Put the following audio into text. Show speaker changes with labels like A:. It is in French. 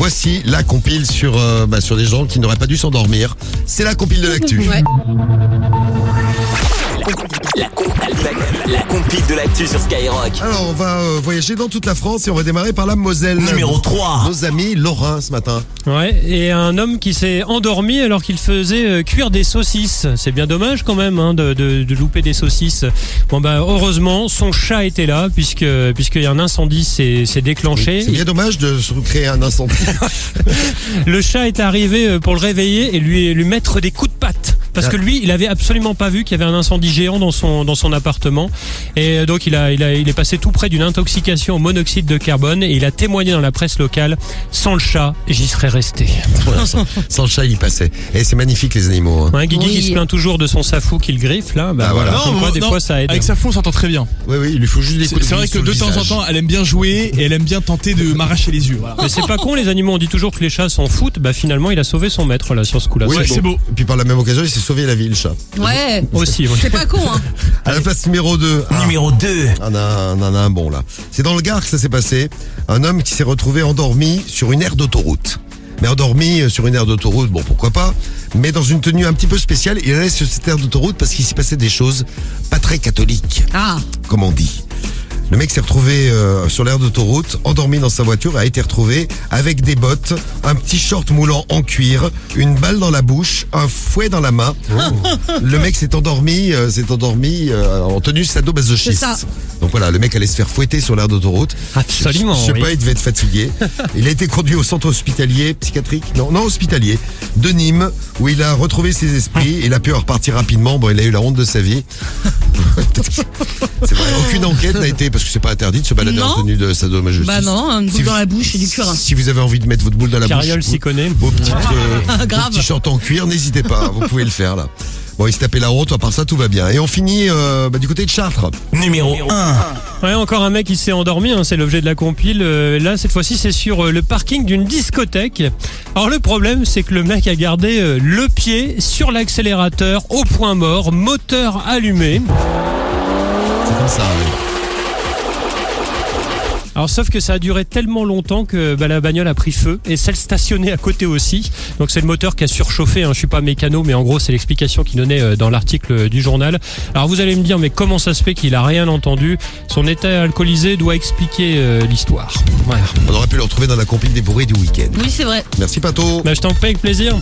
A: voici la compile sur des gens qui n'auraient pas dû s'endormir. C'est la compile de l'actu.
B: Ouais.
C: La compile de l'actu sur Skyrock.
A: Alors, on va voyager dans toute la France et on va démarrer par la Moselle.
C: Numéro 3.
A: Nos amis lorrains ce matin.
D: Ouais, et un homme qui s'est endormi alors qu'il faisait cuire des saucisses. C'est bien dommage quand même de louper des saucisses. Bon heureusement, son chat était là puisqu'il y a un incendie s'est déclenché.
A: C'est bien dommage de se créer un incendie.
D: Le chat est arrivé pour le réveiller et lui mettre des coups de patte. Parce que lui, il avait absolument pas vu qu'il y avait un incendie géant dans son appartement. Et donc, il est passé tout près d'une intoxication au monoxyde de carbone et il a témoigné dans la presse locale. Sans le chat, j'y serais resté.
A: Voilà, sans le chat, il y passait. Et c'est magnifique, les animaux. Hein.
D: Ouais, Guigui
B: Oui.
D: qui se plaint toujours de son safou qu'il griffe, là.
A: voilà.
D: Comme quoi, des fois, ça aide.
E: Avec sa fou, on s'entend très bien.
A: Oui, il lui faut juste des coups de
E: C'est vrai
A: bille
E: que
A: sur
E: de
A: le
E: temps en
A: visage.
E: temps, elle aime bien jouer et elle aime bien tenter de m'arracher les yeux. Voilà.
D: Mais c'est pas con, les animaux. On dit toujours que les chats s'en foutent. Finalement, il a sauvé son maître, là, sur ce coup-là.
A: Oui,
E: Ouais, c'est beau.
A: Et puis par la même occasion, il s'est sauvé la vie, le chat.
B: Ouais.
D: Aussi, ouais.
B: C'est pas con, hein.
A: À la place numéro 2.
C: Numéro 2.
A: On en a un bon là. C'est dans le Gard que ça s'est passé. Un homme qui s'est retrouvé endormi sur une aire d'autoroute. Mais endormi sur une aire d'autoroute, bon pourquoi pas. Mais dans une tenue un petit peu spéciale, il allait sur cette aire d'autoroute parce qu'il s'y passait des choses pas très catholiques,
B: Ah.
A: comme on dit. Le mec s'est retrouvé sur l'aire d'autoroute, endormi dans sa voiture, a été retrouvé avec des bottes, un petit short moulant en cuir, une balle dans la bouche, un fouet dans la main. Le mec s'est endormi en tenue sadomasochiste.
B: C'est ça.
A: Donc voilà, le mec allait se faire fouetter sur l'aire d'autoroute.
D: Absolument,
A: Je sais
D: oui.
A: pas, il devait être fatigué. Il a été conduit au centre hospitalier, psychiatrique, non hospitalier, de Nîmes, où il a retrouvé ses esprits. Il a pu repartir rapidement. Bon, il a eu la honte de sa vie. C'est vrai, aucune enquête n'a été, parce que c'est pas interdit de se balader en
B: Non.
A: tenue de sadomasochisme.
B: Bah non, une boule dans la bouche et du cuir.
A: Si vous avez envie de mettre votre boule dans la
D: Carriole
A: bouche,
D: s'y connaît.
A: vos
B: Grave.
A: petits shorts en cuir, n'hésitez pas, vous pouvez le faire là. Bon, il se tapait la honte, à part ça, tout va bien. Et on finit du côté de Chartres.
C: Numéro 1.
D: Ouais, encore un mec qui s'est endormi, c'est l'objet de la compile. Là, cette fois-ci, c'est sur le parking d'une discothèque. Alors, le problème, c'est que le mec a gardé le pied sur l'accélérateur au point mort, moteur allumé.
A: C'est comme ça, oui.
D: Alors, sauf que ça a duré tellement longtemps que la bagnole a pris feu et celle stationnée à côté aussi. Donc, c'est le moteur qui a surchauffé. Je suis pas mécano, mais en gros, c'est l'explication qui donnait dans l'article du journal. Alors, vous allez me dire, mais comment ça se fait qu'il a rien entendu? Son état alcoolisé doit expliquer l'histoire. Voilà.
A: On aurait pu le retrouver dans la compile des bourrés du week-end.
B: Oui, c'est vrai.
A: Merci Pato.
D: Je t'en prie, avec plaisir.